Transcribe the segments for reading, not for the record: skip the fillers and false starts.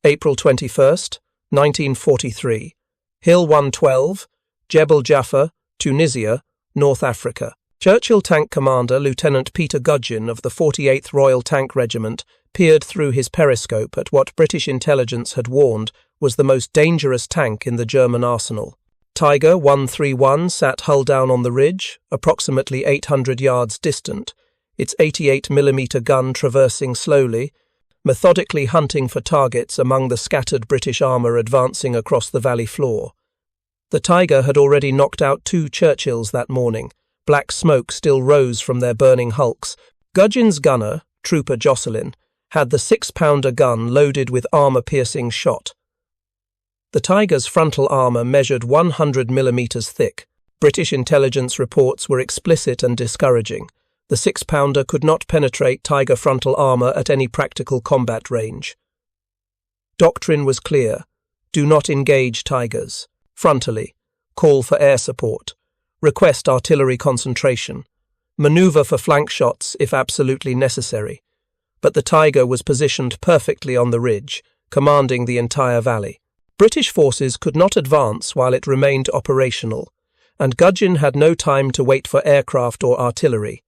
April 21st, 1943. Hill 112, Jebel Jaffa, Tunisia, North Africa. Churchill Tank Commander Lieutenant Peter Gudgin of the 48th Royal Tank Regiment peered through his periscope at what British intelligence had warned was the most dangerous tank in the German arsenal. Tiger 131 sat hull down on the ridge, approximately 800 yards distant, its 88mm gun traversing slowly, methodically hunting for targets among the scattered British armour advancing across the valley floor. The Tiger had already knocked out 2 Churchills that morning. Black smoke still rose from their burning hulks. Gudgin's gunner, Trooper Jocelyn, had the 6-pounder gun loaded with armour-piercing shot. The Tiger's frontal armour measured 100mm thick. British intelligence reports were explicit and discouraging. The 6-pounder could not penetrate Tiger frontal armour at any practical combat range. Doctrine was clear. Do not engage Tigers. Frontally. Call for air support. Request artillery concentration. Maneuver for flank shots if absolutely necessary. But the Tiger was positioned perfectly on the ridge, commanding the entire valley. British forces could not advance while it remained operational, and Gudgin had no time to wait for aircraft or artillery.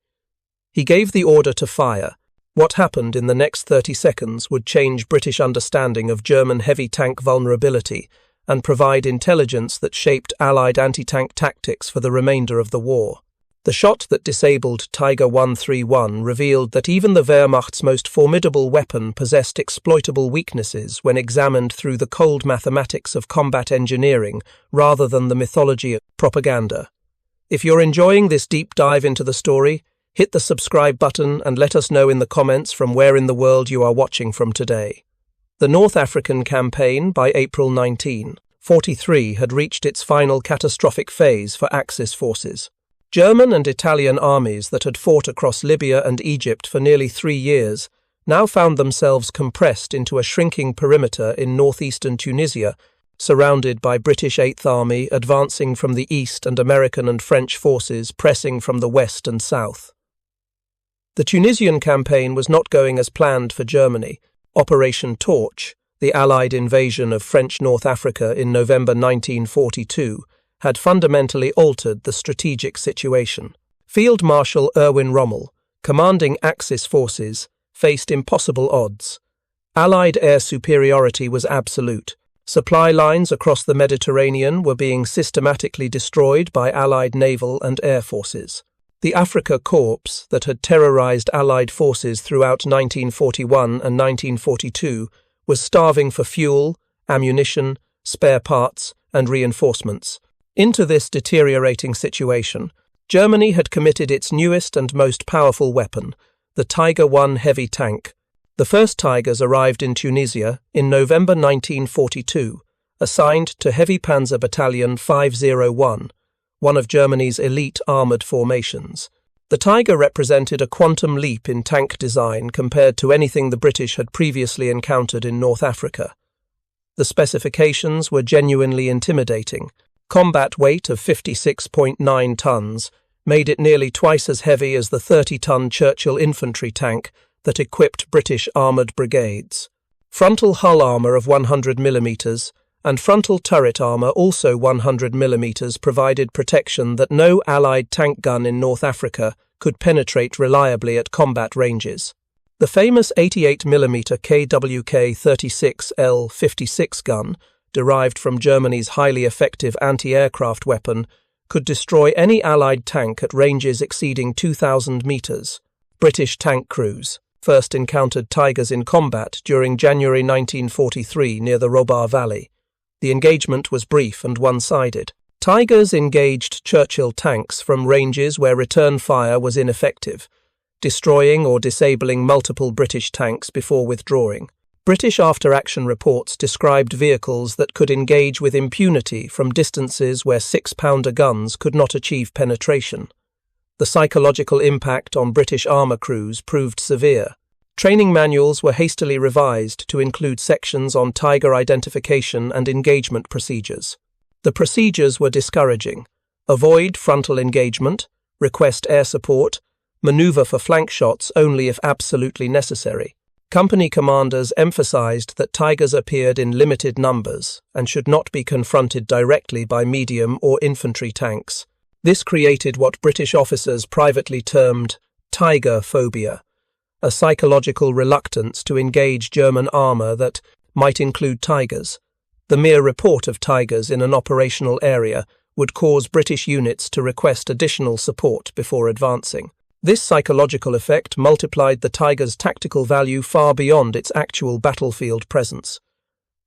He gave the order to fire. What happened in the next 30 seconds would change British understanding of German heavy tank vulnerability and provide intelligence that shaped Allied anti-tank tactics for the remainder of the war. The shot that disabled Tiger 131 revealed that even the Wehrmacht's most formidable weapon possessed exploitable weaknesses when examined through the cold mathematics of combat engineering rather than the mythology of propaganda. If you're enjoying this deep dive into the story, hit the subscribe button and let us know in the comments from where in the world you are watching from today. The North African campaign by April 1943 had reached its final catastrophic phase for Axis forces. German and Italian armies that had fought across Libya and Egypt for nearly 3 years now found themselves compressed into a shrinking perimeter in northeastern Tunisia, surrounded by British 8th Army advancing from the east and American and French forces pressing from the west and south. The Tunisian campaign was not going as planned for Germany. Operation Torch, the Allied invasion of French North Africa in November 1942, had fundamentally altered the strategic situation. Field Marshal Erwin Rommel, commanding Axis forces, faced impossible odds. Allied air superiority was absolute. Supply lines across the Mediterranean were being systematically destroyed by Allied naval and air forces. The Afrika Korps that had terrorized Allied forces throughout 1941 and 1942 was starving for fuel, ammunition, spare parts, and reinforcements. Into this deteriorating situation, Germany had committed its newest and most powerful weapon, the Tiger I heavy tank. The first Tigers arrived in Tunisia in November 1942, assigned to Heavy Panzer Battalion 501, one of Germany's elite armoured formations. The Tiger represented a quantum leap in tank design compared to anything the British had previously encountered in North Africa. The specifications were genuinely intimidating. Combat weight of 56.9 tons made it nearly twice as heavy as the 30-ton Churchill infantry tank that equipped British armoured brigades. Frontal hull armour of 100mm and frontal turret armour also 100mm provided protection that no Allied tank gun in North Africa could penetrate reliably at combat ranges. The famous 88mm KWK-36L-56 gun, derived from Germany's highly effective anti-aircraft weapon, could destroy any Allied tank at ranges exceeding 2,000 metres. British tank crews first encountered Tigers in combat during January 1943 near the Robar Valley. The engagement was brief and one-sided. Tigers engaged Churchill tanks from ranges where return fire was ineffective, destroying or disabling multiple British tanks before withdrawing. British after-action reports described vehicles that could engage with impunity from distances where 6-pounder guns could not achieve penetration. The psychological impact on British armour crews proved severe. Training manuals were hastily revised to include sections on Tiger identification and engagement procedures. The procedures were discouraging: avoid frontal engagement, request air support, maneuver for flank shots only if absolutely necessary. Company commanders emphasized that Tigers appeared in limited numbers and should not be confronted directly by medium or infantry tanks. This created what British officers privately termed Tiger phobia, a psychological reluctance to engage German armour that might include Tigers. The mere report of Tigers in an operational area would cause British units to request additional support before advancing. This psychological effect multiplied the Tiger's tactical value far beyond its actual battlefield presence.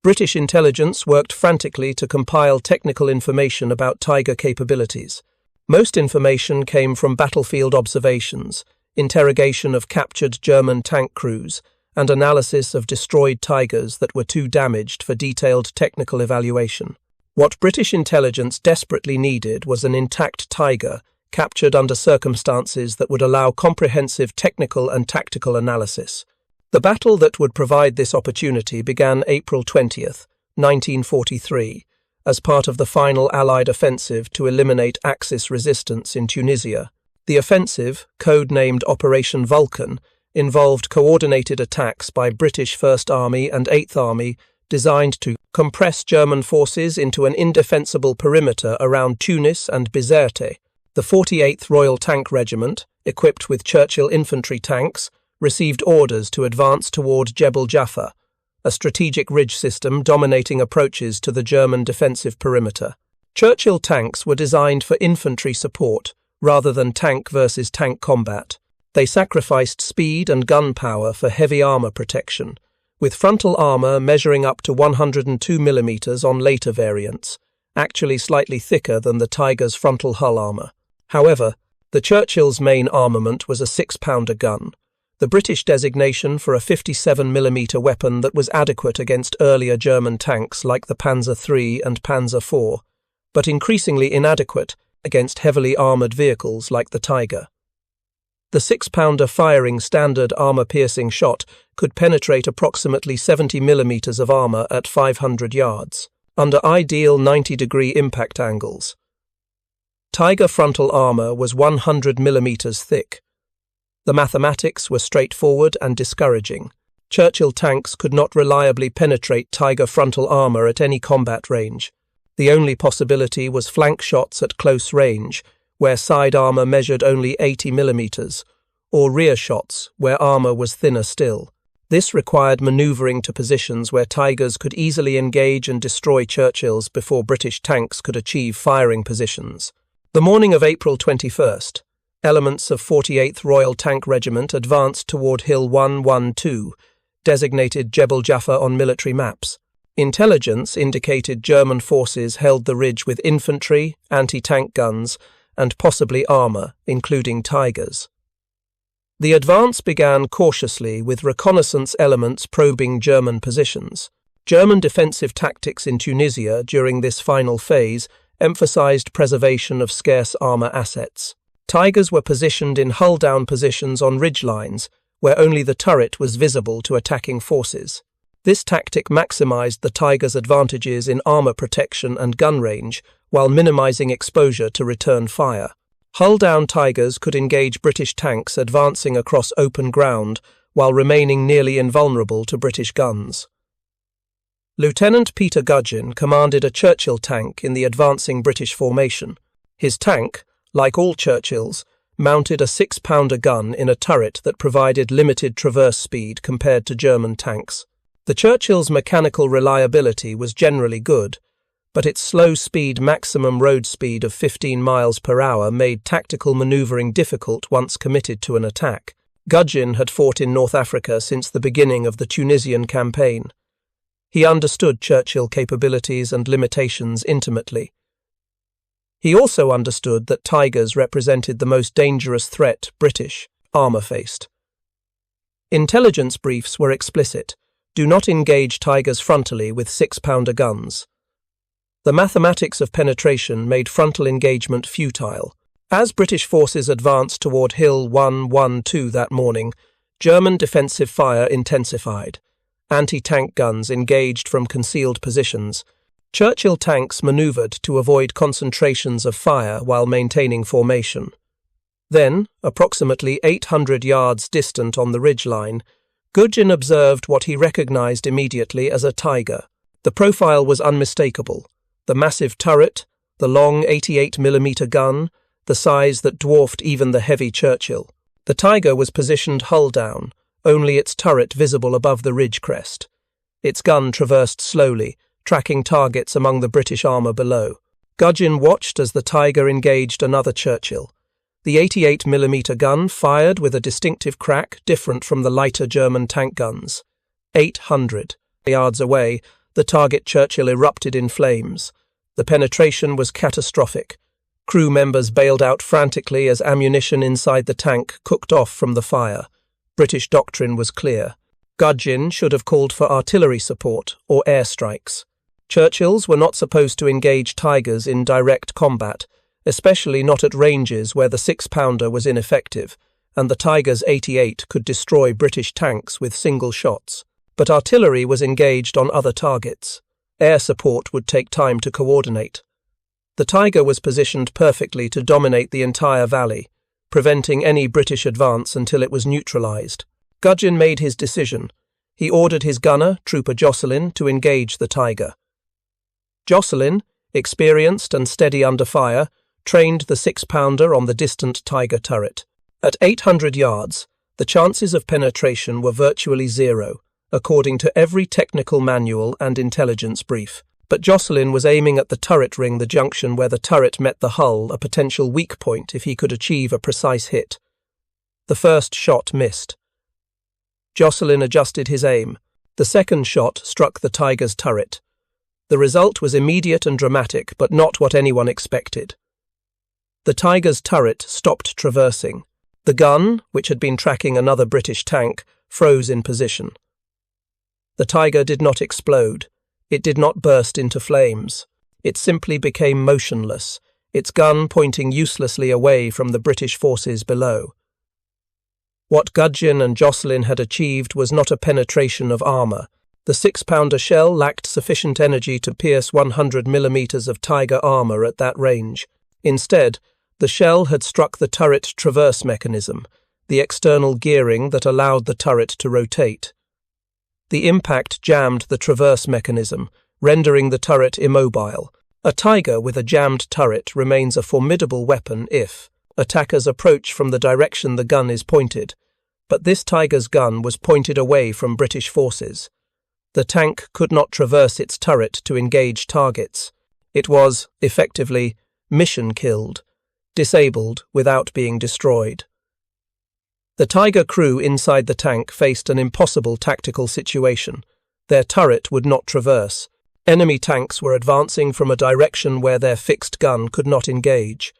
British intelligence worked frantically to compile technical information about Tiger capabilities. Most information came from battlefield observations, interrogation of captured German tank crews, and analysis of destroyed Tigers that were too damaged for detailed technical evaluation. What British intelligence desperately needed was an intact Tiger, captured under circumstances that would allow comprehensive technical and tactical analysis. The battle that would provide this opportunity began April 20th, 1943, as part of the final Allied offensive to eliminate Axis resistance in Tunisia. The offensive, code-named Operation Vulcan, involved coordinated attacks by British 1st Army and 8th Army designed to compress German forces into an indefensible perimeter around Tunis and Bizerte. The 48th Royal Tank Regiment, equipped with Churchill infantry tanks, received orders to advance toward Jebel Jaffa, a strategic ridge system dominating approaches to the German defensive perimeter. Churchill tanks were designed for infantry support rather than tank versus tank combat. They sacrificed speed and gun power for heavy armour protection, with frontal armour measuring up to 102 mm on later variants, actually slightly thicker than the Tiger's frontal hull armour. However, the Churchill's main armament was a 6-pounder gun, the British designation for a 57mm weapon that was adequate against earlier German tanks like the Panzer III and Panzer IV, but increasingly inadequate against heavily armoured vehicles like the Tiger. The 6-pounder firing standard armour-piercing shot could penetrate approximately 70mm of armour at 500 yards, under ideal 90-degree impact angles. Tiger frontal armour was 100mm thick. The mathematics were straightforward and discouraging. Churchill tanks could not reliably penetrate Tiger frontal armour at any combat range. The only possibility was flank shots at close range, where side armour measured only 80mm, or rear shots, where armour was thinner still. This required manoeuvring to positions where Tigers could easily engage and destroy Churchills before British tanks could achieve firing positions. The morning of April 21st, elements of 48th Royal Tank Regiment advanced toward Hill 112, designated Jebel Jaffa on military maps. Intelligence indicated German forces held the ridge with infantry, anti-tank guns, and possibly armour, including Tigers. The advance began cautiously with reconnaissance elements probing German positions. German defensive tactics in Tunisia during this final phase emphasized preservation of scarce armour assets. Tigers were positioned in hull-down positions on ridge lines, where only the turret was visible to attacking forces. This tactic maximized the Tiger's advantages in armour protection and gun range, while minimizing exposure to return fire. Hull-down Tigers could engage British tanks advancing across open ground, while remaining nearly invulnerable to British guns. Lieutenant Peter Gudgin commanded a Churchill tank in the advancing British formation. His tank, like all Churchills, mounted a 6-pounder gun in a turret that provided limited traverse speed compared to German tanks. The Churchill's mechanical reliability was generally good, but its slow-speed maximum road speed of 15 miles per hour made tactical manoeuvring difficult once committed to an attack. Gudgin had fought in North Africa since the beginning of the Tunisian campaign. He understood Churchill capabilities and limitations intimately. He also understood that Tigers represented the most dangerous threat British armour faced. Intelligence briefs were explicit: do not engage Tigers frontally with 6-pounder guns. The mathematics of penetration made frontal engagement futile. As British forces advanced toward Hill 112 that morning, German defensive fire intensified. Anti-tank guns engaged from concealed positions. Churchill tanks manoeuvred to avoid concentrations of fire while maintaining formation. Then, approximately 800 yards distant on the ridgeline, Gudgin observed what he recognized immediately as a Tiger. The profile was unmistakable. The massive turret, the long 88mm gun, the size that dwarfed even the heavy Churchill. The Tiger was positioned hull down, only its turret visible above the ridge crest. Its gun traversed slowly, tracking targets among the British armour below. Gudgin watched as the Tiger engaged another Churchill. The 88mm gun fired with a distinctive crack different from the lighter German tank guns. 800 yards away, the target Churchill erupted in flames. The penetration was catastrophic. Crew members bailed out frantically as ammunition inside the tank cooked off from the fire. British doctrine was clear. Gudgin should have called for artillery support or airstrikes. Churchills were not supposed to engage Tigers in direct combat, especially not at ranges where the 6-pounder was ineffective, and the Tiger's 88 could destroy British tanks with single shots. But artillery was engaged on other targets. Air support would take time to coordinate. The Tiger was positioned perfectly to dominate the entire valley, preventing any British advance until it was neutralized. Gudgin made his decision. He ordered his gunner, Trooper Jocelyn, to engage the Tiger. Jocelyn, experienced and steady under fire, trained the 6-pounder on the distant Tiger turret. At 800 yards, the chances of penetration were virtually zero, according to every technical manual and intelligence brief. But Jocelyn was aiming at the turret ring, the junction where the turret met the hull, a potential weak point if he could achieve a precise hit. The first shot missed. Jocelyn adjusted his aim. The second shot struck the Tiger's turret. The result was immediate and dramatic, but not what anyone expected. The Tiger's turret stopped traversing. The gun, which had been tracking another British tank, froze in position. The Tiger did not explode. It did not burst into flames. It simply became motionless, its gun pointing uselessly away from the British forces below. What Gudgin and Jocelyn had achieved was not a penetration of armour. The 6-pounder shell lacked sufficient energy to pierce 100 millimeters of Tiger armour at that range. Instead, the shell had struck the turret traverse mechanism, the external gearing that allowed the turret to rotate. The impact jammed the traverse mechanism, rendering the turret immobile. A Tiger with a jammed turret remains a formidable weapon if attackers approach from the direction the gun is pointed, but this Tiger's gun was pointed away from British forces. The tank could not traverse its turret to engage targets. It was, effectively, mission-killed, disabled without being destroyed. The Tiger crew inside the tank faced an impossible tactical situation. Their turret would not traverse. Enemy tanks were advancing from a direction where their fixed gun could not engage.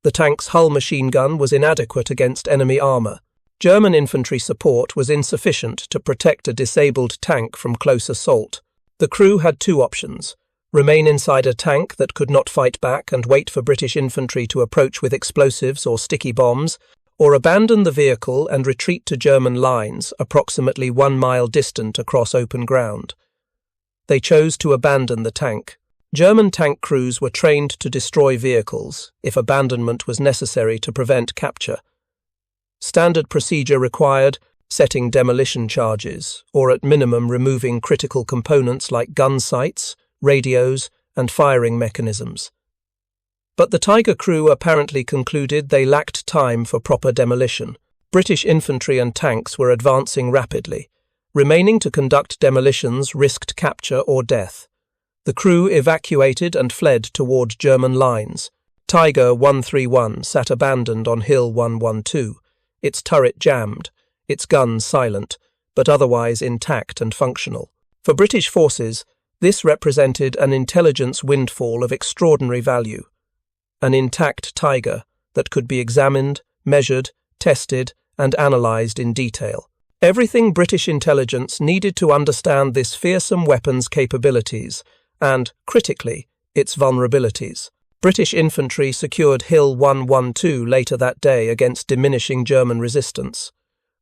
The tank's hull machine gun was inadequate against enemy armour. German infantry support was insufficient to protect a disabled tank from close assault. The crew had two options: remain inside a tank that could not fight back and wait for British infantry to approach with explosives or sticky bombs, or abandon the vehicle and retreat to German lines approximately 1 mile distant across open ground. They chose to abandon the tank. German tank crews were trained to destroy vehicles if abandonment was necessary to prevent capture. Standard procedure required setting demolition charges, or at minimum removing critical components like gun sights, radios, and firing mechanisms. But the Tiger crew apparently concluded they lacked time for proper demolition. British infantry and tanks were advancing rapidly. Remaining to conduct demolitions risked capture or death. The crew evacuated and fled toward German lines. Tiger 131 sat abandoned on Hill 112, its turret jammed, its guns silent, but otherwise intact and functional. For British forces, this represented an intelligence windfall of extraordinary value. An intact Tiger that could be examined, measured, tested, and analysed in detail. Everything British intelligence needed to understand this fearsome weapon's capabilities and, critically, its vulnerabilities. British infantry secured Hill 112 later that day against diminishing German resistance.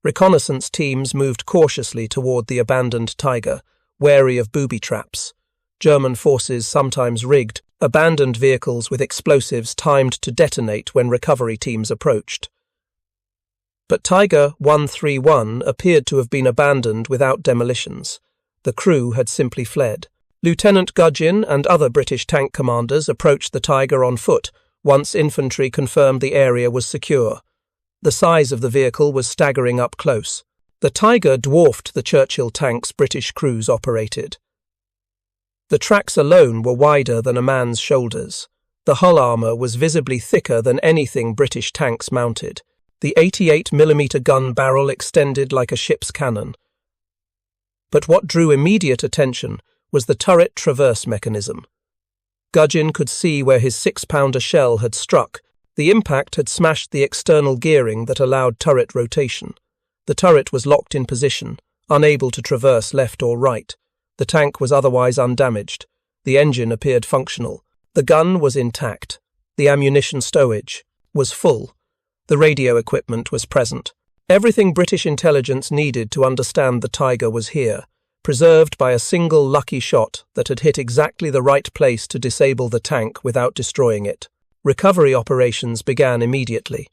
Reconnaissance teams moved cautiously toward the abandoned Tiger, wary of booby traps. German forces sometimes rigged abandoned vehicles with explosives timed to detonate when recovery teams approached. But Tiger 131 appeared to have been abandoned without demolitions. The crew had simply fled. Lieutenant Gudgin and other British tank commanders approached the Tiger on foot once infantry confirmed the area was secure. The size of the vehicle was staggering up close. The Tiger dwarfed the Churchill tanks British crews operated. The tracks alone were wider than a man's shoulders. The hull armour was visibly thicker than anything British tanks mounted. The 88mm gun barrel extended like a ship's cannon. But what drew immediate attention was the turret traverse mechanism. Gudgin could see where his 6-pounder shell had struck. The impact had smashed the external gearing that allowed turret rotation. The turret was locked in position, unable to traverse left or right. The tank was otherwise undamaged. The engine appeared functional. The gun was intact. The ammunition stowage was full. The radio equipment was present. Everything British intelligence needed to understand the Tiger was here, preserved by a single lucky shot that had hit exactly the right place to disable the tank without destroying it. Recovery operations began immediately.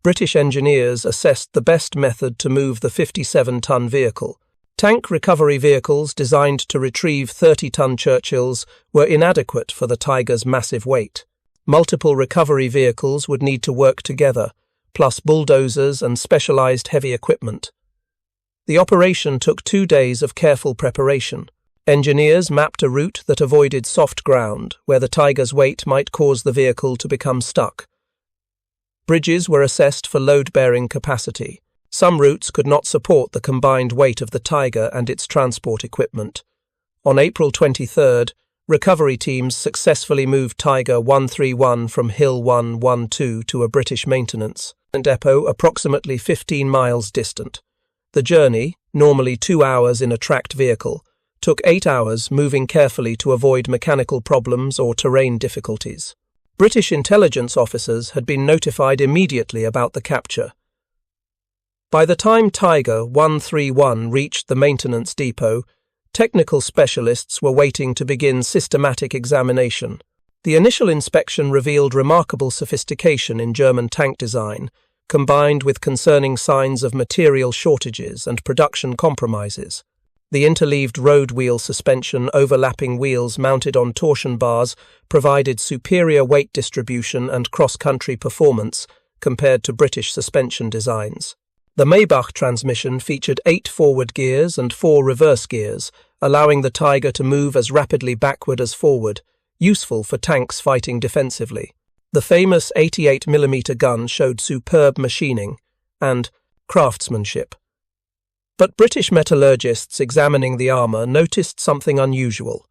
British engineers assessed the best method to move the 57-ton vehicle. Tank recovery vehicles designed to retrieve 30-ton Churchills were inadequate for the Tiger's massive weight. Multiple recovery vehicles would need to work together, plus bulldozers and specialized heavy equipment. The operation took 2 days of careful preparation. Engineers mapped a route that avoided soft ground, where the Tiger's weight might cause the vehicle to become stuck. Bridges were assessed for load-bearing capacity. Some routes could not support the combined weight of the Tiger and its transport equipment. On April 23rd, recovery teams successfully moved Tiger 131 from Hill 112 to a British maintenance depot approximately 15 miles distant. The journey, normally 2 hours in a tracked vehicle, took 8 hours, moving carefully to avoid mechanical problems or terrain difficulties. British intelligence officers had been notified immediately about the capture. By the time Tiger 131 reached the maintenance depot, technical specialists were waiting to begin systematic examination. The initial inspection revealed remarkable sophistication in German tank design, combined with concerning signs of material shortages and production compromises. The interleaved road wheel suspension overlapping wheels mounted on torsion bars provided superior weight distribution and cross-country performance compared to British suspension designs. The Maybach transmission featured 8 forward gears and 4 reverse gears, allowing the Tiger to move as rapidly backward as forward, useful for tanks fighting defensively. The famous 88mm gun showed superb machining and craftsmanship. But British metallurgists examining the armour noticed something unusual.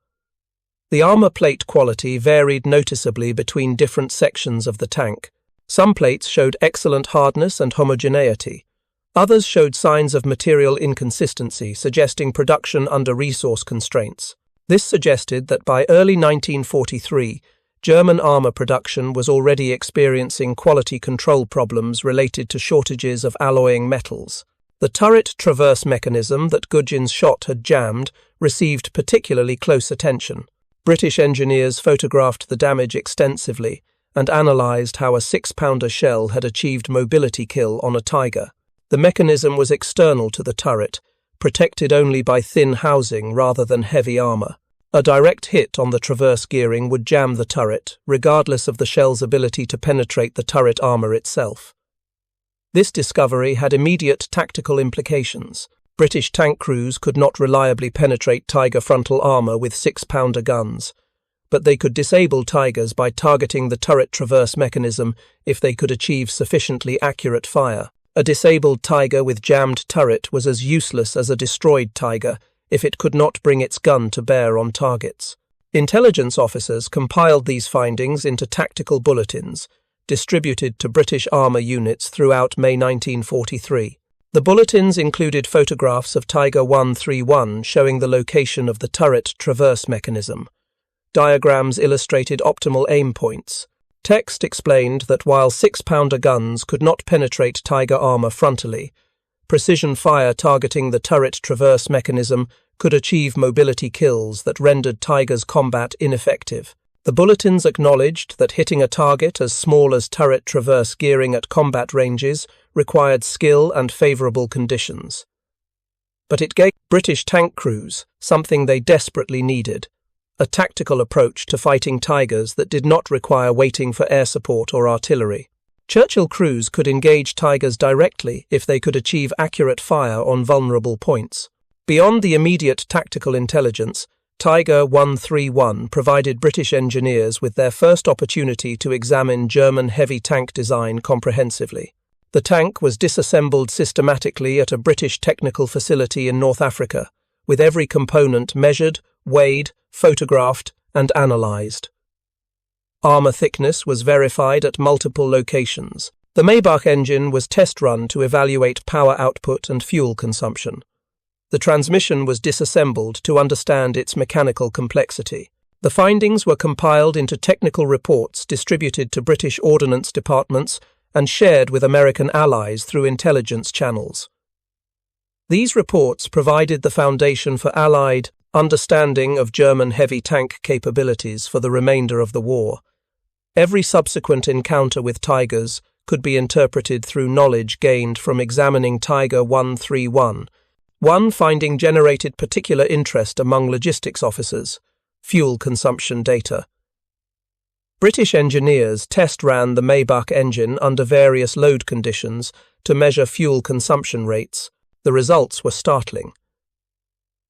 The armour plate quality varied noticeably between different sections of the tank. Some plates showed excellent hardness and homogeneity. Others showed signs of material inconsistency, suggesting production under resource constraints. This suggested that by early 1943, German armour production was already experiencing quality control problems related to shortages of alloying metals. The turret traverse mechanism that Gudgin's shot had jammed received particularly close attention. British engineers photographed the damage extensively and analysed how a 6-pounder shell had achieved mobility kill on a Tiger. The mechanism was external to the turret, protected only by thin housing rather than heavy armour. A direct hit on the traverse gearing would jam the turret, regardless of the shell's ability to penetrate the turret armour itself. This discovery had immediate tactical implications. British tank crews could not reliably penetrate Tiger frontal armour with 6-pounder guns, but they could disable Tigers by targeting the turret traverse mechanism if they could achieve sufficiently accurate fire. A disabled Tiger with jammed turret was as useless as a destroyed Tiger if it could not bring its gun to bear on targets. Intelligence officers compiled these findings into tactical bulletins, distributed to British armour units throughout May 1943. The bulletins included photographs of Tiger 131 showing the location of the turret traverse mechanism. Diagrams illustrated optimal aim points. Text explained that while 6-pounder guns could not penetrate Tiger armour frontally, precision fire targeting the turret traverse mechanism could achieve mobility kills that rendered Tiger's combat ineffective. The bulletins acknowledged that hitting a target as small as turret traverse gearing at combat ranges required skill and favourable conditions. But it gave British tank crews something they desperately needed: a tactical approach to fighting Tigers that did not require waiting for air support or artillery. Churchill crews could engage Tigers directly if they could achieve accurate fire on vulnerable points. Beyond the immediate tactical intelligence, Tiger 131 provided British engineers with their first opportunity to examine German heavy tank design comprehensively. The tank was disassembled systematically at a British technical facility in North Africa, with every component measured, weighed, photographed, and analysed. Armour thickness was verified at multiple locations. The Wehrmacht engine was test-run to evaluate power output and fuel consumption. The transmission was disassembled to understand its mechanical complexity. The findings were compiled into technical reports distributed to British ordnance departments and shared with American allies through intelligence channels. These reports provided the foundation for Allied understanding of German heavy tank capabilities for the remainder of the war. Every subsequent encounter with Tigers could be interpreted through knowledge gained from examining Tiger 131. One finding generated particular interest among logistics officers: fuel consumption data. British engineers test-ran the Wehrmacht engine under various load conditions to measure fuel consumption rates. The results were startling.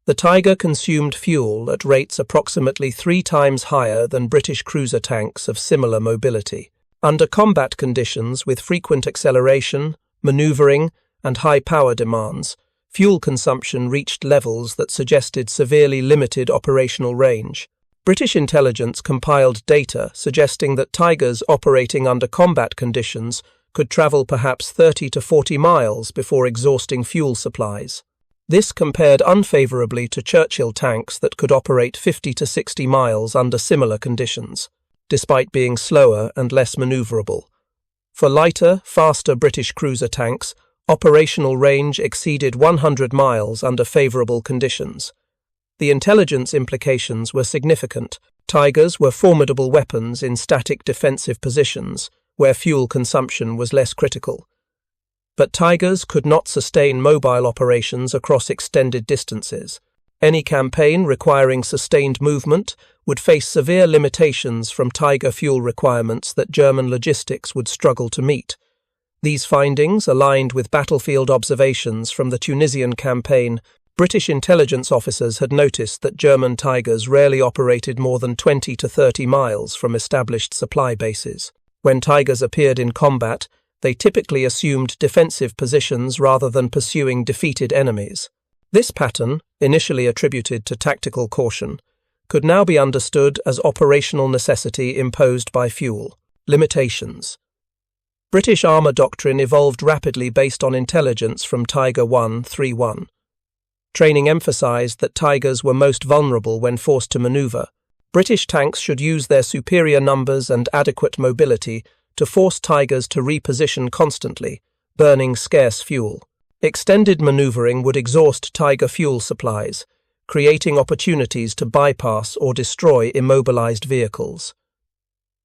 The Tiger consumed fuel at rates approximately 3 times higher than British cruiser tanks of similar mobility. Under combat conditions with frequent acceleration, manoeuvring, and high power demands, fuel consumption reached levels that suggested severely limited operational range. British intelligence compiled data suggesting that Tigers operating under combat conditions could travel perhaps 30 to 40 miles before exhausting fuel supplies. This compared unfavourably to Churchill tanks that could operate 50 to 60 miles under similar conditions, despite being slower and less manoeuvrable. For lighter, faster British cruiser tanks, operational range exceeded 100 miles under favourable conditions. The intelligence implications were significant. Tigers were formidable weapons in static defensive positions, where fuel consumption was less critical. But Tigers could not sustain mobile operations across extended distances. Any campaign requiring sustained movement would face severe limitations from Tiger fuel requirements that German logistics would struggle to meet. These findings aligned with battlefield observations from the Tunisian campaign. British intelligence officers had noticed that German Tigers rarely operated more than 20 to 30 miles from established supply bases. When Tigers appeared in combat, they typically assumed defensive positions rather than pursuing defeated enemies. This pattern, initially attributed to tactical caution, could now be understood as operational necessity imposed by fuel. Limitations. British armour doctrine evolved rapidly based on intelligence from Tiger 131. Training emphasised that Tigers were most vulnerable when forced to manoeuvre. British tanks should use their superior numbers and adequate mobility to force Tigers to reposition constantly, burning scarce fuel. Extended manoeuvring would exhaust Tiger fuel supplies, creating opportunities to bypass or destroy immobilized vehicles.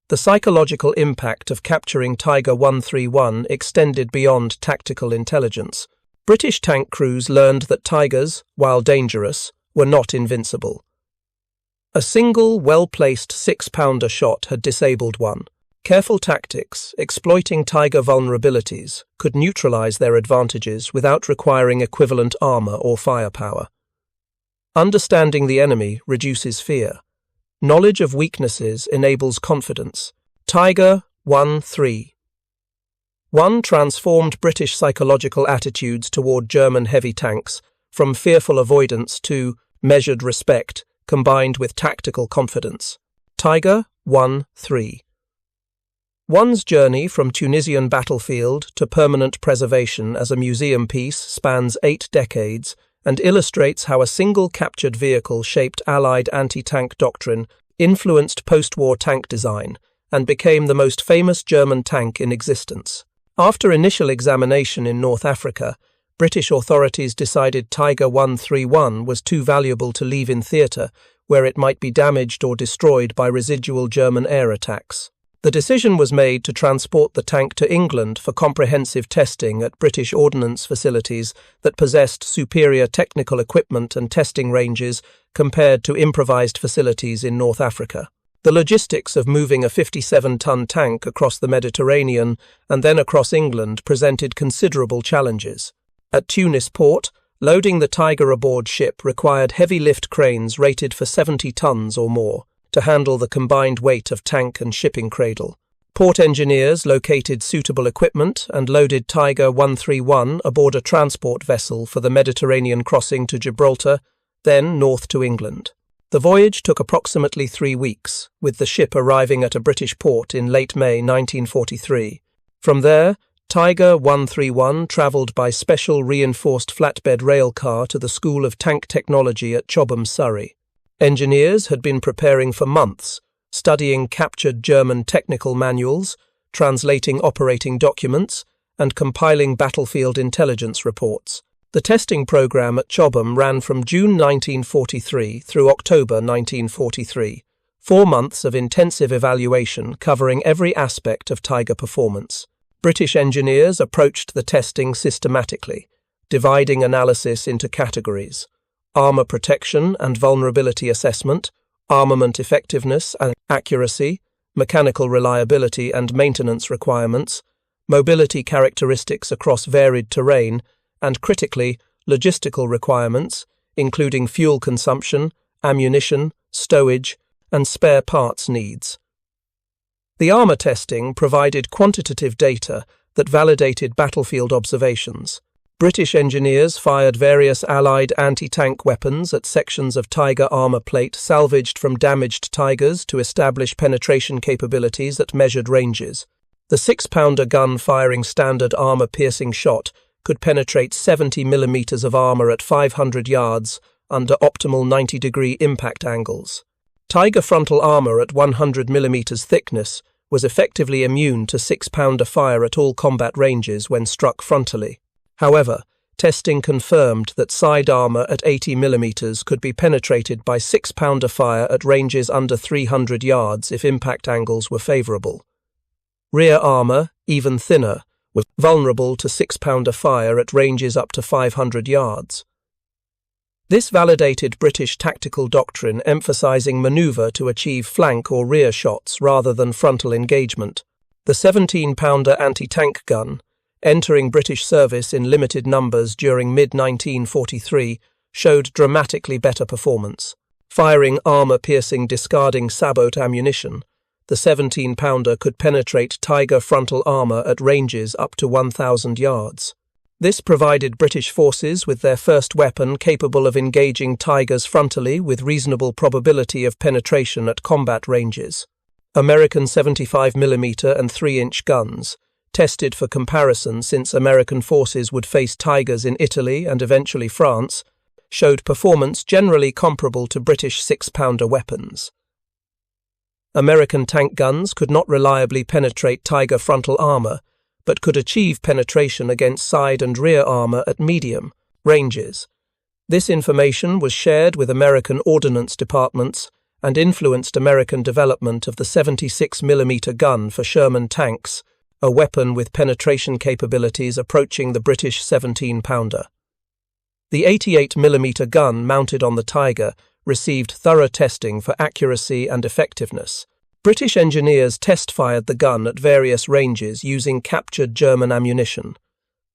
The psychological impact of capturing Tiger 131 extended beyond tactical intelligence. British tank crews learned that Tigers, while dangerous, were not invincible. A single, well-placed 6-pounder shot had disabled one. Careful tactics, exploiting Tiger vulnerabilities, could neutralize their advantages without requiring equivalent armor or firepower. Understanding the enemy reduces fear. Knowledge of weaknesses enables confidence. Tiger 131 transformed British psychological attitudes toward German heavy tanks from fearful avoidance to measured respect combined with tactical confidence. Tiger 131's journey from Tunisian battlefield to permanent preservation as a museum piece spans 8 decades and illustrates how a single captured vehicle shaped Allied anti-tank doctrine, influenced post-war tank design, and became the most famous German tank in existence. After initial examination in North Africa, British authorities decided Tiger 131 was too valuable to leave in theatre, where it might be damaged or destroyed by residual German air attacks. The decision was made to transport the tank to England for comprehensive testing at British ordnance facilities that possessed superior technical equipment and testing ranges compared to improvised facilities in North Africa. The logistics of moving a 57-ton tank across the Mediterranean and then across England presented considerable challenges. At Tunis port, loading the Tiger aboard ship required heavy lift cranes rated for 70 tons or more to handle the combined weight of tank and shipping cradle. Port engineers located suitable equipment and loaded Tiger 131 aboard a transport vessel for the Mediterranean crossing to Gibraltar, then north to England. The voyage took approximately 3 weeks, with the ship arriving at a British port in late May 1943. From there, Tiger 131 travelled by special reinforced flatbed rail car to the School of Tank Technology at Chobham, Surrey. Engineers had been preparing for months, studying captured German technical manuals, translating operating documents, and compiling battlefield intelligence reports. The testing program at Chobham ran from June 1943 through October 1943, 4 months of intensive evaluation covering every aspect of Tiger performance. British engineers approached the testing systematically, dividing analysis into categories: armour protection and vulnerability assessment, armament effectiveness and accuracy, mechanical reliability and maintenance requirements, mobility characteristics across varied terrain, and critically, logistical requirements, including fuel consumption, ammunition, stowage, and spare parts needs. The armour testing provided quantitative data that validated battlefield observations. British engineers fired various Allied anti-tank weapons at sections of Tiger armour plate salvaged from damaged Tigers to establish penetration capabilities at measured ranges. The 6-pounder gun firing standard armour-piercing shot could penetrate 70 mm of armour at 500 yards under optimal 90-degree impact angles. Tiger frontal armour at 100 mm thickness was effectively immune to 6-pounder fire at all combat ranges when struck frontally. However, testing confirmed that side armour at 80 mm could be penetrated by 6-pounder fire at ranges under 300 yards if impact angles were favourable. Rear armour, even thinner, was vulnerable to 6-pounder fire at ranges up to 500 yards. This validated British tactical doctrine emphasising manoeuvre to achieve flank or rear shots rather than frontal engagement. The 17-pounder anti-tank gun, entering British service in limited numbers during mid-1943, showed dramatically better performance. Firing armour-piercing discarding sabot ammunition, the 17-pounder could penetrate Tiger frontal armour at ranges up to 1,000 yards. This provided British forces with their first weapon capable of engaging Tigers frontally with reasonable probability of penetration at combat ranges. American 75mm and 3-inch guns, tested for comparison since American forces would face Tigers in Italy and eventually France, showed performance generally comparable to British 6-pounder weapons. American tank guns could not reliably penetrate Tiger frontal armour, but could achieve penetration against side and rear armour at medium ranges. This information was shared with American ordnance departments and influenced American development of the 76mm gun for Sherman tanks, a weapon with penetration capabilities approaching the British 17-pounder. The 88mm gun mounted on the Tiger received thorough testing for accuracy and effectiveness. British engineers test-fired the gun at various ranges using captured German ammunition.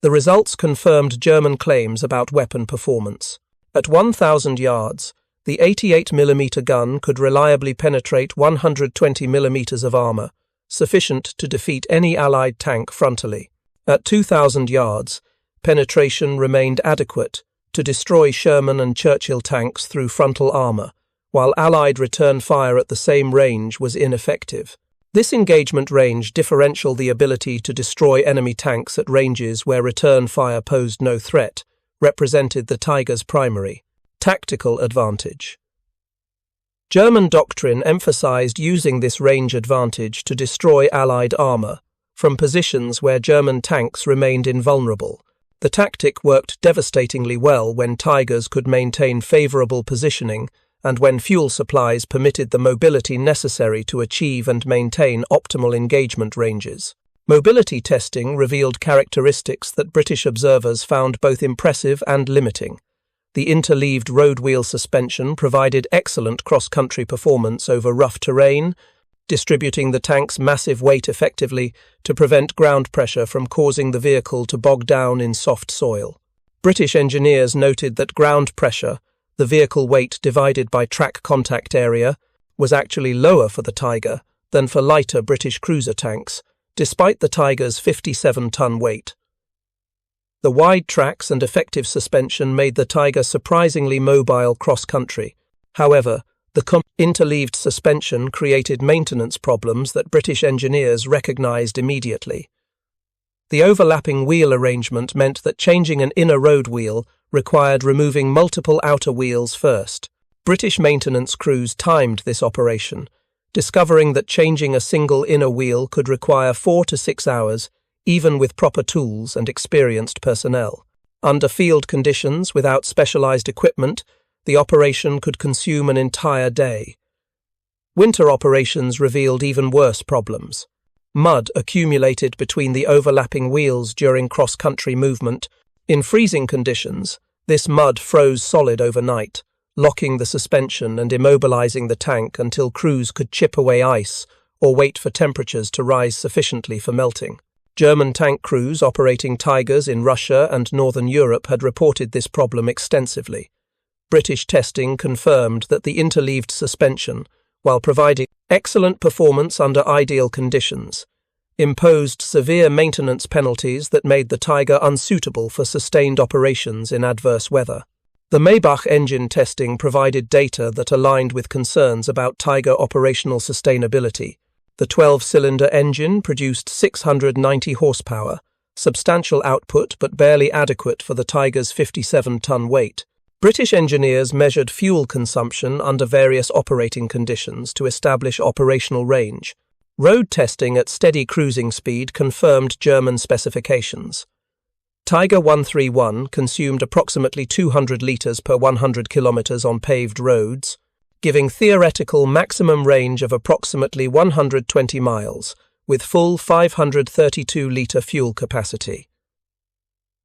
The results confirmed German claims about weapon performance. At 1,000 yards, the 88mm gun could reliably penetrate 120mm of armour, sufficient to defeat any Allied tank frontally. At 2,000 yards, penetration remained adequate to destroy Sherman and Churchill tanks through frontal armour, while Allied return fire at the same range was ineffective. This engagement range differential the ability to destroy enemy tanks at ranges where return fire posed no threat, represented the Tiger's primary tactical advantage. German doctrine emphasized using this range advantage to destroy Allied armour from positions where German tanks remained invulnerable. The tactic worked devastatingly well when Tigers could maintain favourable positioning and when fuel supplies permitted the mobility necessary to achieve and maintain optimal engagement ranges. Mobility testing revealed characteristics that British observers found both impressive and limiting. The interleaved road wheel suspension provided excellent cross-country performance over rough terrain, distributing the tank's massive weight effectively to prevent ground pressure from causing the vehicle to bog down in soft soil. British engineers noted that ground pressure, the vehicle weight divided by track contact area, was actually lower for the Tiger than for lighter British cruiser tanks, despite the Tiger's 57-ton weight. The wide tracks and effective suspension made the Tiger surprisingly mobile cross-country. However, the interleaved suspension created maintenance problems that British engineers recognised immediately. The overlapping wheel arrangement meant that changing an inner road wheel required removing multiple outer wheels first. British maintenance crews timed this operation, discovering that changing a single inner wheel could require 4 to 6 hours, even with proper tools and experienced personnel. Under field conditions, without specialised equipment, the operation could consume an entire day. Winter operations revealed even worse problems. Mud accumulated between the overlapping wheels during cross-country movement. In freezing conditions, this mud froze solid overnight, locking the suspension and immobilizing the tank until crews could chip away ice or wait for temperatures to rise sufficiently for melting. German tank crews operating Tigers in Russia and Northern Europe had reported this problem extensively. British testing confirmed that the interleaved suspension, while providing excellent performance under ideal conditions, imposed severe maintenance penalties that made the Tiger unsuitable for sustained operations in adverse weather. The Maybach engine testing provided data that aligned with concerns about Tiger operational sustainability. The 12-cylinder engine produced 690 horsepower, substantial output but barely adequate for the Tiger's 57-ton weight. British engineers measured fuel consumption under various operating conditions to establish operational range. Road testing at steady cruising speed confirmed German specifications. Tiger 131 consumed approximately 200 litres per 100 kilometres on paved roads, giving theoretical maximum range of approximately 120 miles, with full 532-litre fuel capacity.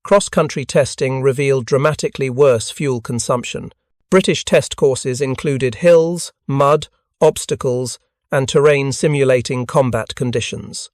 Cross-country testing revealed dramatically worse fuel consumption. British test courses included hills, mud, obstacles, and terrain simulating combat conditions.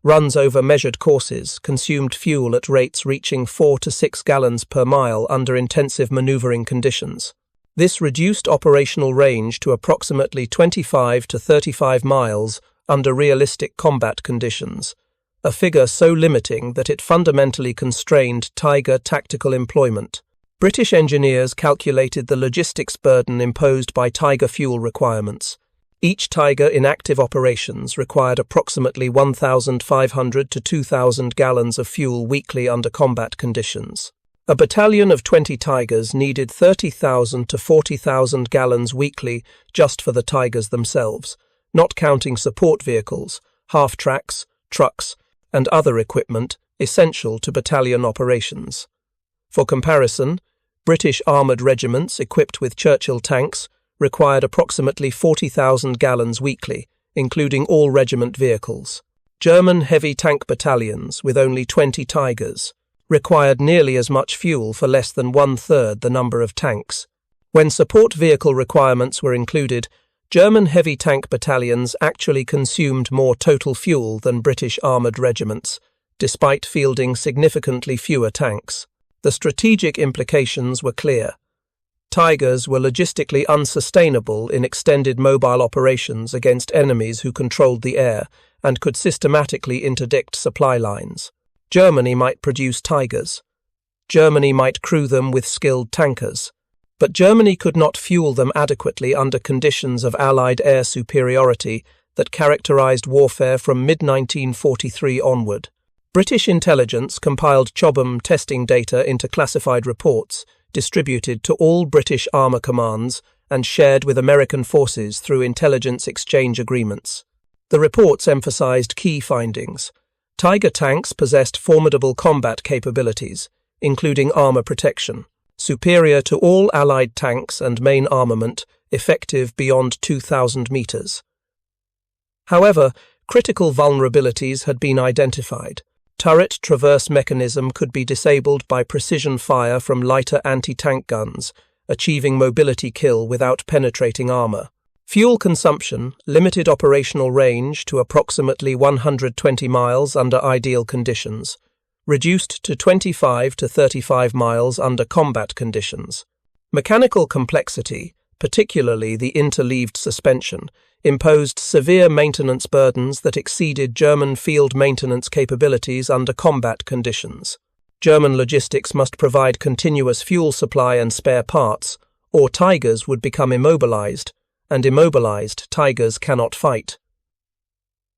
Runs over measured courses consumed fuel at rates reaching 4 to 6 gallons per mile under intensive manoeuvring conditions. This reduced operational range to approximately 25 to 35 miles under realistic combat conditions, a figure so limiting that it fundamentally constrained Tiger tactical employment. British engineers calculated the logistics burden imposed by Tiger fuel requirements. Each Tiger in active operations required approximately 1,500 to 2,000 gallons of fuel weekly under combat conditions. A battalion of 20 Tigers needed 30,000 to 40,000 gallons weekly just for the Tigers themselves, not counting support vehicles, half-tracks, trucks, and other equipment essential to battalion operations. For comparison, British armoured regiments equipped with Churchill tanks required approximately 40,000 gallons weekly, including all regiment vehicles. German heavy tank battalions, with only 20 Tigers, required nearly as much fuel for less than one-third the number of tanks. When support vehicle requirements were included, German heavy tank battalions actually consumed more total fuel than British armoured regiments, despite fielding significantly fewer tanks. The strategic implications were clear. Tigers were logistically unsustainable in extended mobile operations against enemies who controlled the air and could systematically interdict supply lines. Germany might produce Tigers. Germany might crew them with skilled tankers. But Germany could not fuel them adequately under conditions of Allied air superiority that characterized warfare from mid-1943 onward. British intelligence compiled CHOBM testing data into classified reports, distributed to all British armour commands and shared with American forces through intelligence exchange agreements. The reports emphasized key findings. Tiger tanks possessed formidable combat capabilities, including armour protection. superior to all Allied tanks and main armament, effective beyond 2,000 meters. However, critical vulnerabilities had been identified. Turret traverse mechanism could be disabled by precision fire from lighter anti-tank guns, achieving mobility kill without penetrating armor. Fuel consumption, limited operational range to approximately 120 miles under ideal conditions, reduced to 25 to 35 miles under combat conditions. Mechanical complexity, particularly the interleaved suspension, imposed severe maintenance burdens that exceeded German field maintenance capabilities under combat conditions. German logistics must provide continuous fuel supply and spare parts, or Tigers would become immobilized, and immobilized Tigers cannot fight.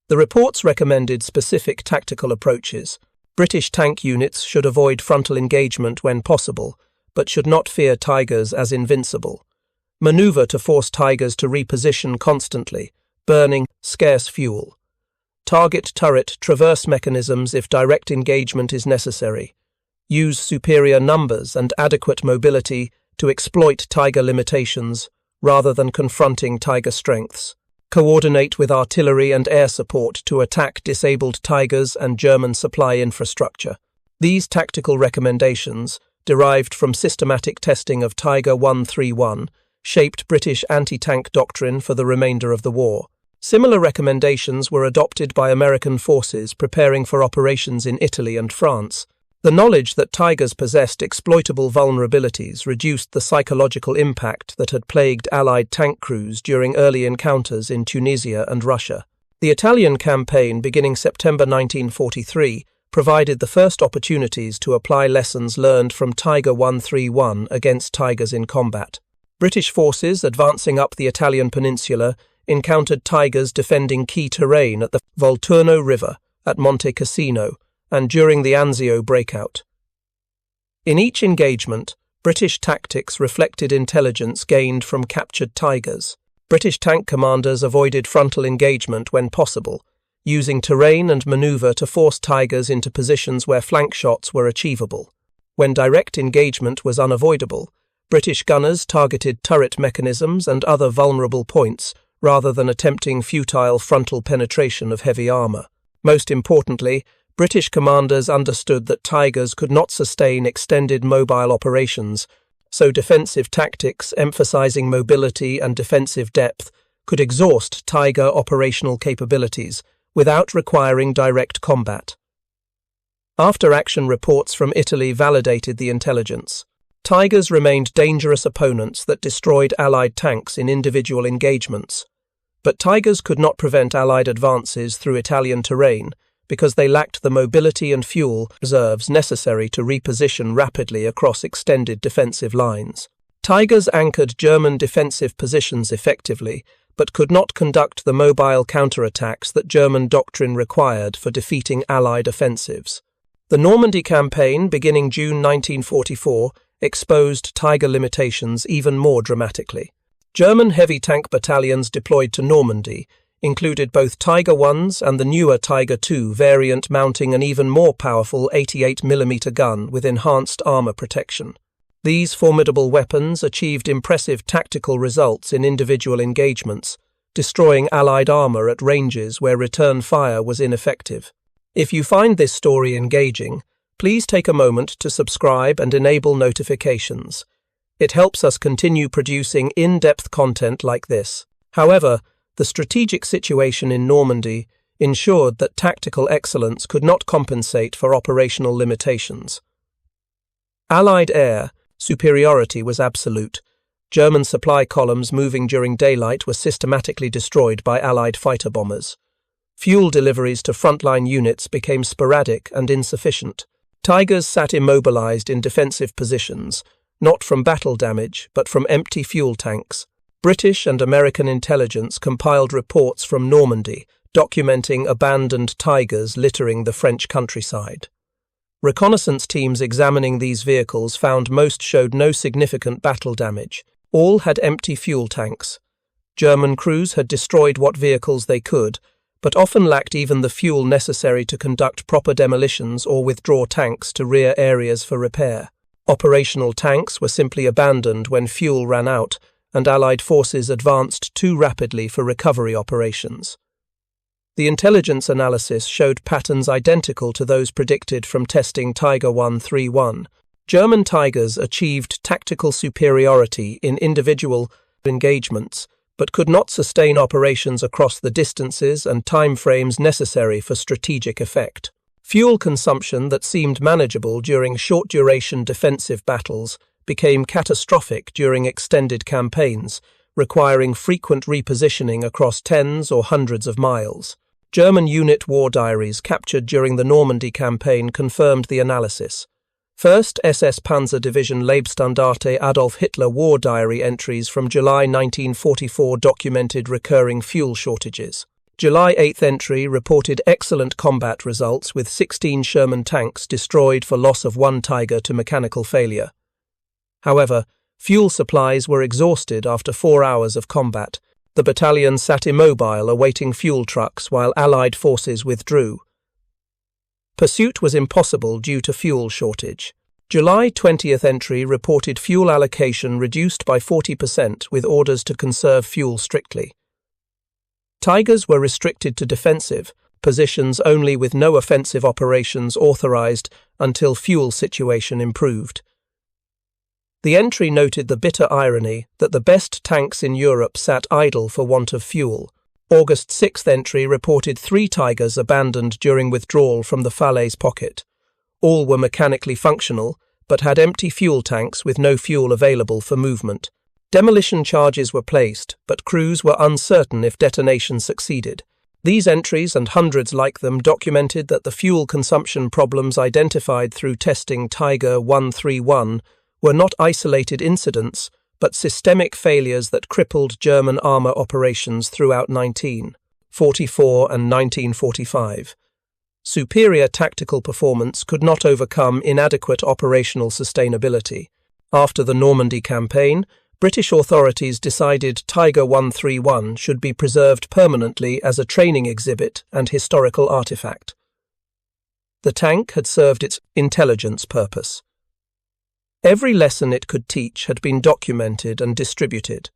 The reports recommended specific tactical approaches. British tank units should avoid frontal engagement when possible, but should not fear Tigers as invincible. Maneuver to force Tigers to reposition constantly, burning scarce fuel. Target turret traverse mechanisms if direct engagement is necessary. Use superior numbers and adequate mobility to exploit Tiger limitations rather than confronting Tiger strengths. Coordinate with artillery and air support to attack disabled Tigers and German supply infrastructure. These tactical recommendations, derived from systematic testing of Tiger 131, shaped British anti-tank doctrine for the remainder of the war. Similar recommendations were adopted by American forces preparing for operations in Italy and France. The knowledge that Tigers possessed exploitable vulnerabilities reduced the psychological impact that had plagued Allied tank crews during early encounters in Tunisia and Russia. The Italian campaign, beginning September 1943, provided the first opportunities to apply lessons learned from Tiger 131 against Tigers in combat. British forces advancing up the Italian peninsula encountered Tigers defending key terrain at the Volturno River, at Monte Cassino, and during the Anzio breakout. In each engagement, British tactics reflected intelligence gained from captured Tigers. British tank commanders avoided frontal engagement when possible, using terrain and maneuver to force Tigers into positions where flank shots were achievable. When direct engagement was unavoidable, British gunners targeted turret mechanisms and other vulnerable points rather than attempting futile frontal penetration of heavy armor. Most importantly, British commanders understood that Tigers could not sustain extended mobile operations, so defensive tactics emphasizing mobility and defensive depth could exhaust Tiger operational capabilities without requiring direct combat. After-action reports from Italy validated the intelligence. Tigers remained dangerous opponents that destroyed Allied tanks in individual engagements, but Tigers could not prevent Allied advances through Italian terrain because they lacked the mobility and fuel reserves necessary to reposition rapidly across extended defensive lines. Tigers anchored German defensive positions effectively, but could not conduct the mobile counterattacks that German doctrine required for defeating Allied offensives. The Normandy campaign, beginning June 1944, exposed Tiger limitations even more dramatically. German heavy tank battalions deployed to Normandy included both Tiger 1s and the newer Tiger 2 variant mounting an even more powerful 88mm gun with enhanced armor protection. These formidable weapons achieved impressive tactical results in individual engagements, destroying Allied armor at ranges where return fire was ineffective. If you find this story engaging, please take a moment to subscribe and enable notifications. It helps us continue producing in-depth content like this. However, the strategic situation in Normandy ensured that tactical excellence could not compensate for operational limitations. Allied air superiority was absolute. German supply columns moving during daylight were systematically destroyed by Allied fighter bombers. Fuel deliveries to frontline units became sporadic and insufficient. Tigers sat immobilized in defensive positions, not from battle damage, but from empty fuel tanks. British and American intelligence compiled reports from Normandy, documenting abandoned Tigers littering the French countryside. Reconnaissance teams examining these vehicles found most showed no significant battle damage. All had empty fuel tanks. German crews had destroyed what vehicles they could, but often lacked even the fuel necessary to conduct proper demolitions or withdraw tanks to rear areas for repair. Operational tanks were simply abandoned when fuel ran out, and Allied forces advanced too rapidly for recovery operations. The intelligence analysis showed patterns identical to those predicted from testing Tiger 131. German Tigers achieved tactical superiority in individual engagements, but could not sustain operations across the distances and timeframes necessary for strategic effect. Fuel consumption that seemed manageable during short-duration defensive battles became catastrophic during extended campaigns, requiring frequent repositioning across tens or hundreds of miles. German unit war diaries captured during the Normandy campaign confirmed the analysis. First, SS Panzer Division Leibstandarte Adolf Hitler war diary entries from July 1944 documented recurring fuel shortages. July 8th entry reported excellent combat results with 16 Sherman tanks destroyed for loss of 1 Tiger to mechanical failure. However, fuel supplies were exhausted after 4 hours of combat. The battalion sat immobile awaiting fuel trucks while Allied forces withdrew. Pursuit was impossible due to fuel shortage. July 20th entry reported fuel allocation reduced by 40% with orders to conserve fuel strictly. Tigers were restricted to defensive positions only with no offensive operations authorized until fuel situation improved. The entry noted the bitter irony that the best tanks in Europe sat idle for want of fuel. August 6th entry reported 3 Tigers abandoned during withdrawal from the Falaise pocket. All were mechanically functional, but had empty fuel tanks with no fuel available for movement. Demolition charges were placed, but crews were uncertain if detonation succeeded. These entries and hundreds like them documented that the fuel consumption problems identified through testing Tiger 131 were not isolated incidents, but systemic failures that crippled German armor operations throughout 1944 and 1945. Superior tactical performance could not overcome inadequate operational sustainability. After the Normandy campaign, British authorities decided Tiger 131 should be preserved permanently as a training exhibit and historical artifact. The tank had served its intelligence purpose. Every lesson it could teach had been documented and distributed.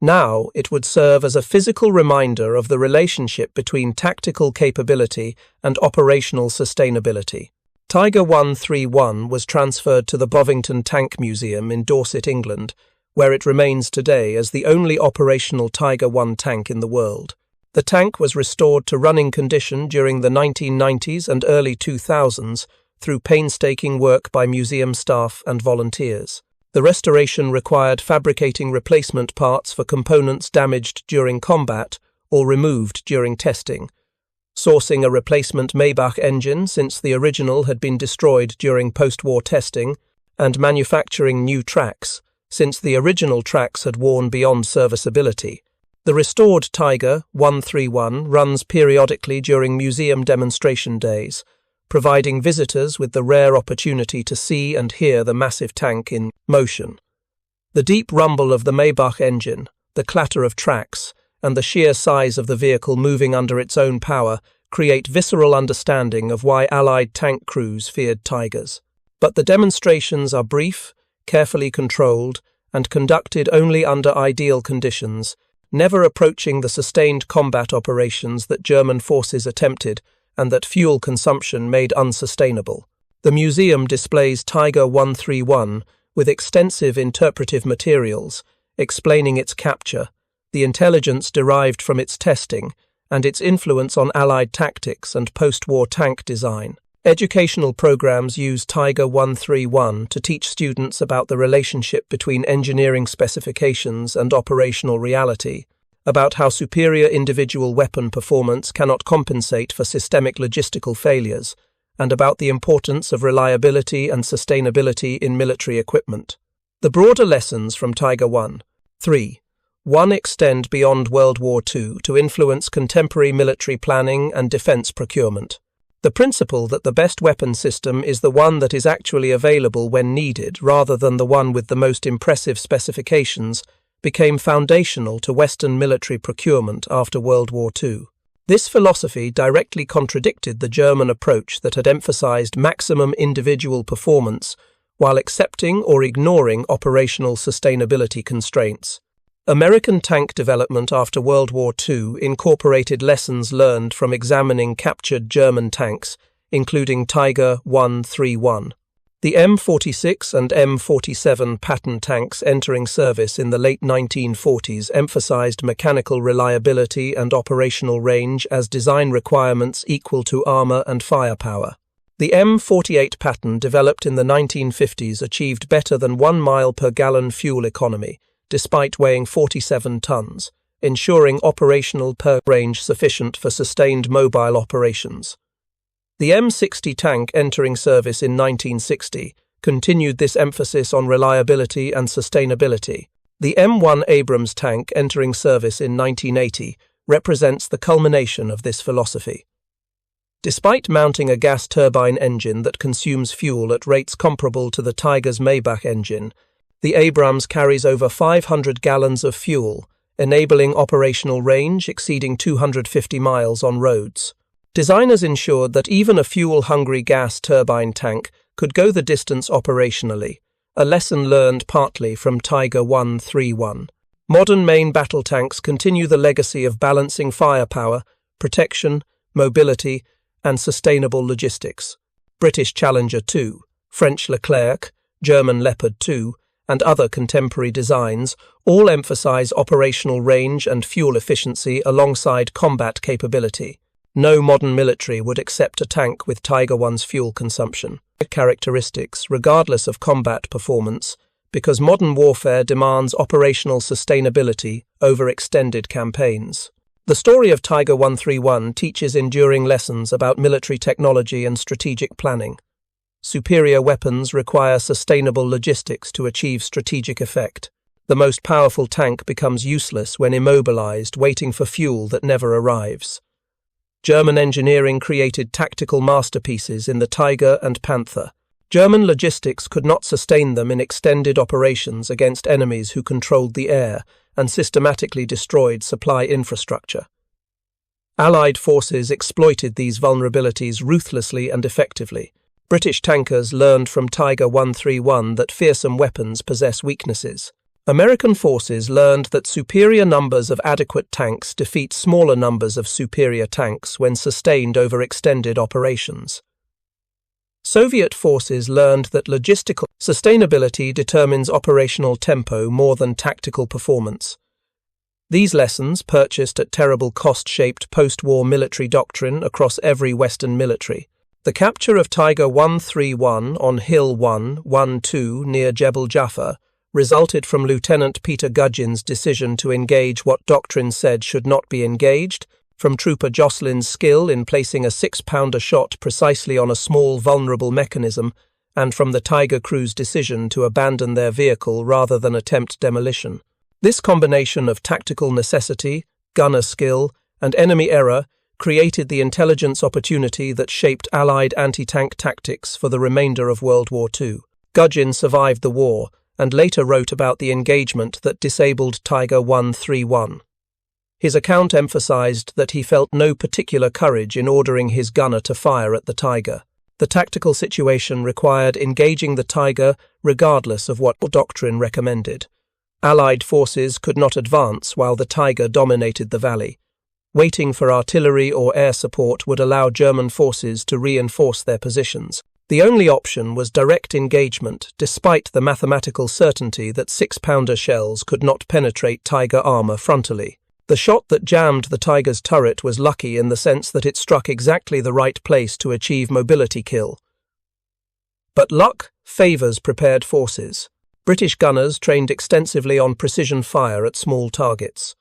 Now it would serve as a physical reminder of the relationship between tactical capability and operational sustainability. Tiger 131 was transferred to the Bovington Tank Museum in Dorset, England, where it remains today as the only operational Tiger 1 tank in the world. The tank was restored to running condition during the 1990s and early 2000s through painstaking work by museum staff and volunteers. The restoration required fabricating replacement parts for components damaged during combat or removed during testing, sourcing a replacement Maybach engine since the original had been destroyed during post-war testing, and manufacturing new tracks since the original tracks had worn beyond serviceability. The restored Tiger 131 runs periodically during museum demonstration days, providing visitors with the rare opportunity to see and hear the massive tank in motion. The deep rumble of the Maybach engine, the clatter of tracks, and the sheer size of the vehicle moving under its own power create visceral understanding of why Allied tank crews feared Tigers. But the demonstrations are brief, carefully controlled, and conducted only under ideal conditions, never approaching the sustained combat operations that German forces attempted and that fuel consumption made unsustainable. The museum displays Tiger 131 with extensive interpretive materials, explaining its capture, the intelligence derived from its testing, and its influence on Allied tactics and post-war tank design. Educational programs use Tiger 131 to teach students about the relationship between engineering specifications and operational reality, about how superior individual weapon performance cannot compensate for systemic logistical failures, and about the importance of reliability and sustainability in military equipment. The broader lessons from Tiger 1.3.1 extend beyond World War II to influence contemporary military planning and defense procurement. The principle that the best weapon system is the one that is actually available when needed rather than the one with the most impressive specifications became foundational to Western military procurement after World War II. This philosophy directly contradicted the German approach that had emphasized maximum individual performance while accepting or ignoring operational sustainability constraints. American tank development after World War II incorporated lessons learned from examining captured German tanks, including Tiger 131. The M46 and M47 Patton tanks entering service in the late 1940s emphasized mechanical reliability and operational range as design requirements equal to armor and firepower. The M48 Patton, developed in the 1950s, achieved better than 1 mile per gallon fuel economy, despite weighing 47 tons, ensuring operational per range sufficient for sustained mobile operations. The M60 tank entering service in 1960 continued this emphasis on reliability and sustainability. The M1 Abrams tank entering service in 1980 represents the culmination of this philosophy. Despite mounting a gas turbine engine that consumes fuel at rates comparable to the Tiger's Maybach engine, the Abrams carries over 500 gallons of fuel, enabling operational range exceeding 250 miles on roads. Designers ensured that even a fuel-hungry gas turbine tank could go the distance operationally, a lesson learned partly from Tiger 131. Modern main battle tanks continue the legacy of balancing firepower, protection, mobility, and sustainable logistics. British Challenger 2, French Leclerc, German Leopard 2, and other contemporary designs all emphasize operational range and fuel efficiency alongside combat capability. No modern military would accept a tank with Tiger 1's fuel consumption characteristics, regardless of combat performance, because modern warfare demands operational sustainability over extended campaigns. The story of Tiger 131 teaches enduring lessons about military technology and strategic planning. Superior weapons require sustainable logistics to achieve strategic effect. The most powerful tank becomes useless when immobilized, waiting for fuel that never arrives. German engineering created tactical masterpieces in the Tiger and Panther. German logistics could not sustain them in extended operations against enemies who controlled the air and systematically destroyed supply infrastructure. Allied forces exploited these vulnerabilities ruthlessly and effectively. British tankers learned from Tiger 131 that fearsome weapons possess weaknesses. American forces learned that superior numbers of adequate tanks defeat smaller numbers of superior tanks when sustained over extended operations. Soviet forces learned that logistical sustainability determines operational tempo more than tactical performance. These lessons, purchased at terrible cost, shaped post-war military doctrine across every Western military. The capture of Tiger 131 on Hill 112 near Jebel Jaffa resulted from Lieutenant Peter Gudgin's decision to engage what Doctrine said should not be engaged, from Trooper Jocelyn's skill in placing a 6-pounder shot precisely on a small, vulnerable mechanism, and from the Tiger crew's decision to abandon their vehicle rather than attempt demolition. This combination of tactical necessity, gunner skill, and enemy error created the intelligence opportunity that shaped Allied anti-tank tactics for the remainder of World War II. Gudgin survived the war and later wrote about the engagement that disabled Tiger 131. His account emphasized that he felt no particular courage in ordering his gunner to fire at the Tiger. The tactical situation required engaging the Tiger regardless of what Doctrine recommended. Allied forces could not advance while the Tiger dominated the valley. Waiting for artillery or air support would allow German forces to reinforce their positions. The only option was direct engagement, despite the mathematical certainty that 6-pounder shells could not penetrate Tiger armor frontally. The shot that jammed the Tiger's turret was lucky in the sense that it struck exactly the right place to achieve mobility kill. But luck favors prepared forces. British gunners trained extensively on precision fire at small targets.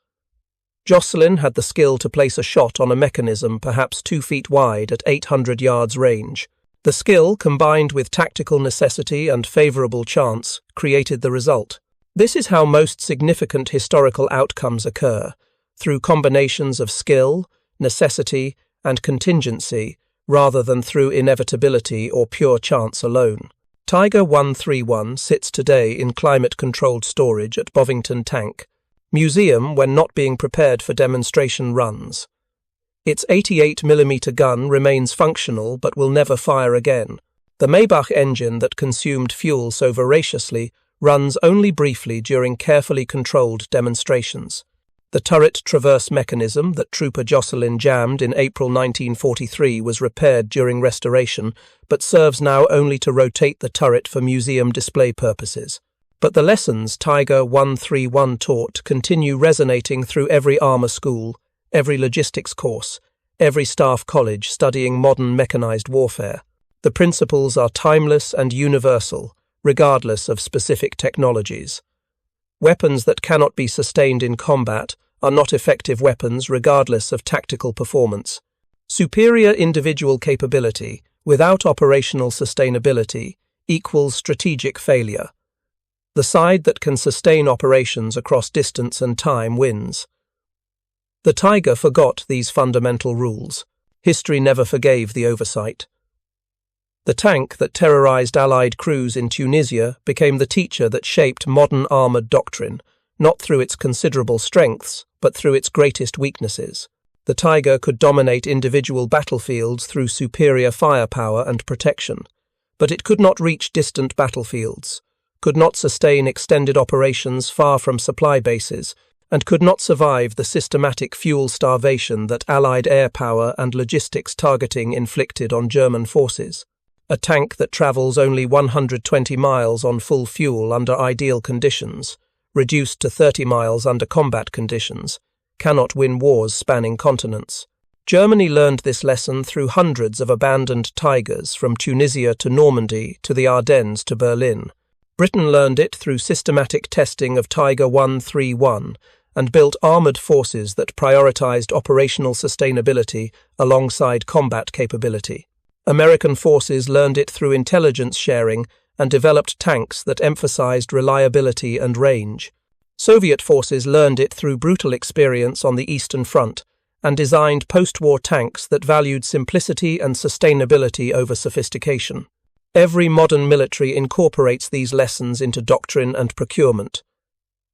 Jocelyn had the skill to place a shot on a mechanism perhaps 2 feet wide at 800 yards range. The skill, combined with tactical necessity and favorable chance, created the result. This is how most significant historical outcomes occur, through combinations of skill, necessity, and contingency, rather than through inevitability or pure chance alone. Tiger 131 sits today in climate-controlled storage at Bovington Tank Museum when not being prepared for demonstration runs. Its 88mm gun remains functional but will never fire again. The Maybach engine that consumed fuel so voraciously runs only briefly during carefully controlled demonstrations. The turret traverse mechanism that Trooper Jocelyn jammed in April 1943 was repaired during restoration, but serves now only to rotate the turret for museum display purposes. But the lessons Tiger 131 taught continue resonating through every armor school, every logistics course, every staff college studying modern mechanized warfare. The principles are timeless and universal, regardless of specific technologies. Weapons that cannot be sustained in combat are not effective weapons regardless of tactical performance. Superior individual capability without operational sustainability equals strategic failure. The side that can sustain operations across distance and time wins. The Tiger forgot these fundamental rules. History never forgave the oversight. The tank that terrorized Allied crews in Tunisia became the teacher that shaped modern armored doctrine, not through its considerable strengths, but through its greatest weaknesses. The Tiger could dominate individual battlefields through superior firepower and protection, but it could not reach distant battlefields, could not sustain extended operations far from supply bases, and could not survive the systematic fuel starvation that Allied air power and logistics targeting inflicted on German forces. A tank that travels only 120 miles on full fuel under ideal conditions, reduced to 30 miles under combat conditions, cannot win wars spanning continents. Germany learned this lesson through hundreds of abandoned Tigers from Tunisia to Normandy to the Ardennes to Berlin. Britain learned it through systematic testing of Tiger 131 and built armoured forces that prioritised operational sustainability alongside combat capability. American forces learned it through intelligence sharing and developed tanks that emphasised reliability and range. Soviet forces learned it through brutal experience on the Eastern Front and designed post-war tanks that valued simplicity and sustainability over sophistication. Every modern military incorporates these lessons into doctrine and procurement.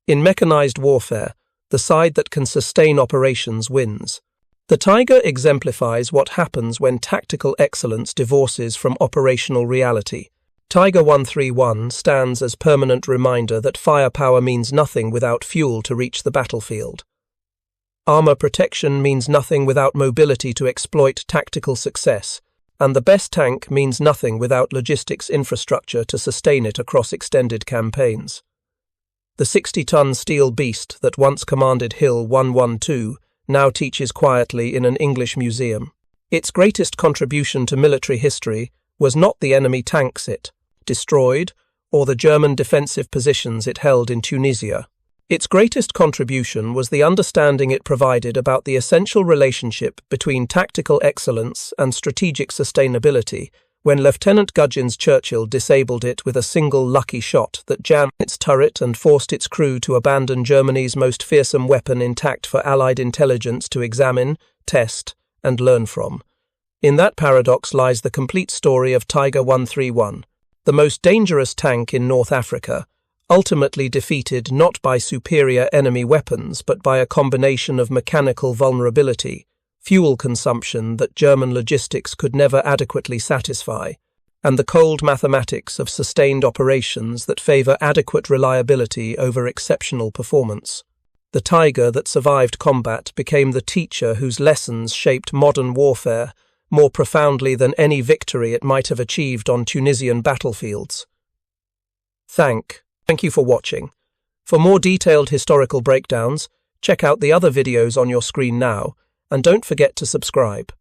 In mechanized warfare, the side that can sustain operations wins. The Tiger exemplifies what happens when tactical excellence divorces from operational reality. Tiger 131 stands as permanent reminder that firepower means nothing without fuel to reach the battlefield. Armor protection means nothing without mobility to exploit tactical success, and the best tank means nothing without logistics infrastructure to sustain it across extended campaigns. The 60-ton steel beast that once commanded Hill 112 now teaches quietly in an English museum. Its greatest contribution to military history was not the enemy tanks it destroyed or the German defensive positions it held in Tunisia. Its greatest contribution was the understanding it provided about the essential relationship between tactical excellence and strategic sustainability when Lieutenant Gudgin's Churchill disabled it with a single lucky shot that jammed its turret and forced its crew to abandon Germany's most fearsome weapon intact for Allied intelligence to examine, test, and learn from. In that paradox lies the complete story of Tiger 131, the most dangerous tank in North Africa, ultimately defeated not by superior enemy weapons but by a combination of mechanical vulnerability, fuel consumption that German logistics could never adequately satisfy, and the cold mathematics of sustained operations that favour adequate reliability over exceptional performance. The Tiger that survived combat became the teacher whose lessons shaped modern warfare more profoundly than any victory it might have achieved on Tunisian battlefields. Thank you for watching. For more detailed historical breakdowns, check out the other videos on your screen now, and don't forget to subscribe.